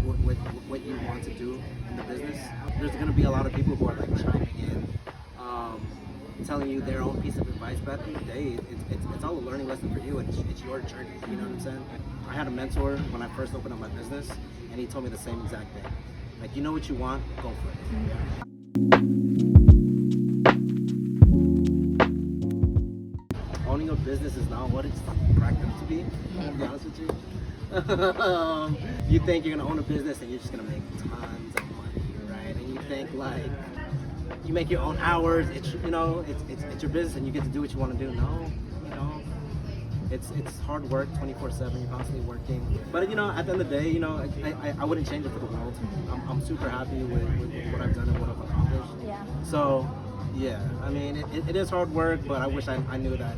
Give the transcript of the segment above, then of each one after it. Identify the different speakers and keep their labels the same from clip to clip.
Speaker 1: what you want to do in the business. There's going to be a lot of people who are like chiming in, telling you their own piece of advice, but at the end of the day, it's all a learning lesson for you, and it's your journey, you know what I'm saying? I had a mentor when I first opened up my business, and he told me the same exact thing. Like, you know what you want, go for it. Owning a business is not what it's cracked up to be, to be honest with you. You think you're gonna own a business and you're just gonna make tons of money, right? And you think like you make your own hours. It's it's your business and you get to do what you want to do. No, it's hard work, 24/7. You're constantly working. But at the end of the day, I wouldn't change it for the world. I'm super happy with what I've done and what I've accomplished.
Speaker 2: Yeah.
Speaker 1: So yeah, I mean it is hard work, but I wish I knew that.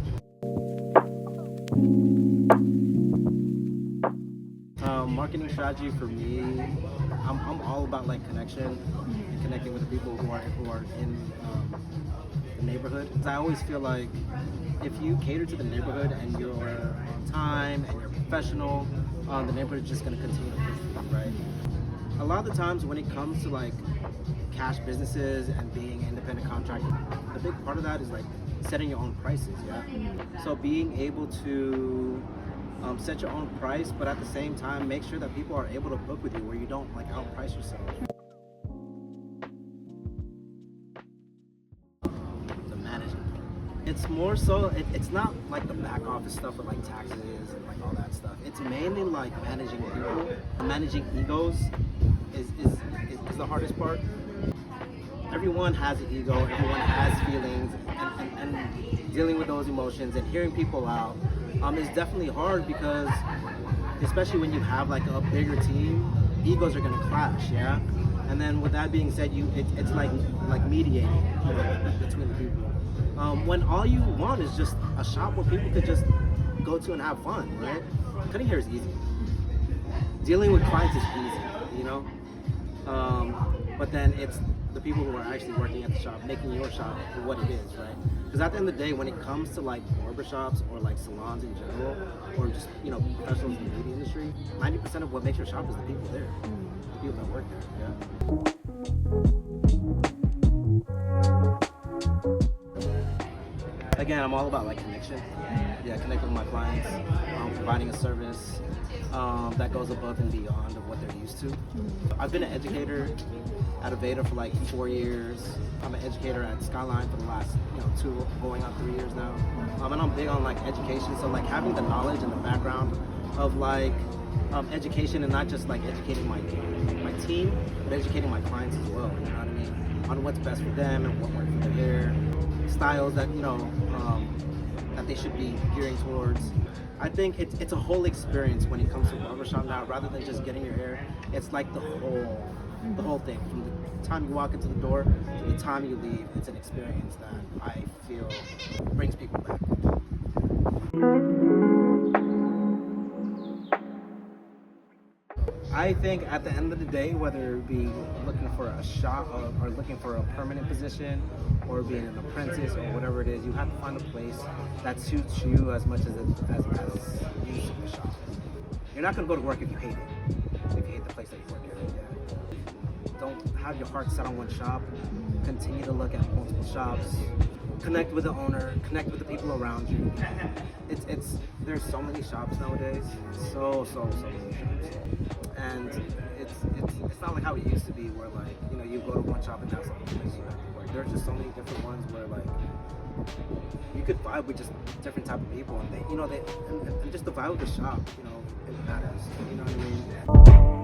Speaker 1: Marketing strategy for me, I'm all about like connection, connecting with the people who are in the neighborhood. I always feel like if you cater to the neighborhood and you're on time and you're professional, the neighborhood is just going to continue to push you, right? A lot of the times when it comes to like cash businesses and being independent contractor, the big part of that is like setting your own prices, yeah? So being able to set your own price, but at the same time make sure that people are able to book with you where you don't like outprice yourself. The management part. It's more so, it's not like the back office stuff with like taxes and like all that stuff. It's mainly like managing people. Managing egos is the hardest part. Everyone has an ego, everyone has feelings, and dealing with those emotions and hearing people out is definitely hard because, especially when you have like a bigger team, egos are going to clash, yeah? And then with that being said, it's like mediating between the people. When all you want is just a shop where people could just go to and have fun, right? Cutting hair is easy. Dealing with clients is easy, but then it's the people who are actually working at the shop, making your shop for what it is, right? Because at the end of the day, when it comes to like barbershops or like salons in general, or just professionals in the beauty industry, 90% of what makes your shop is the people there, the people that work there. Yeah. Again, I'm all about like connection. Yeah, connecting with my clients, providing a service that goes above and beyond of what they're used to. I've been an educator at Eventbrite for like 4 years. I'm an educator at Skyline for the last 2 going on 3 years now. And I'm big on like education, so like having the knowledge and the background of like education, and not just like educating my team, but educating my clients as well. You know what I mean? On what's best for them and what works for their hair, styles that that they should be gearing towards. I think it's a whole experience when it comes to barbershop now, rather than just getting your hair. It's like the whole thing. From the time you walk into the door to the time you leave, it's an experience that I feel brings people back. I think at the end of the day, whether it be looking for a shop or looking for a permanent position or being an apprentice or whatever it is, you have to find a place that suits you as much as you suit the shop. You're not going to go to work if you hate it, if you hate the place that you work at. Yeah. Don't have your heart set on one shop. Continue to look at multiple shops. Connect with the owner, connect with the people around you. There's so many shops nowadays, so many shops. And it's not like how it used to be, where like you go to one shop and that's the only place you have to work. There's just so many different ones where like you could vibe with just different type of people, and they and just the vibe of the shop, it matters. You know what I mean?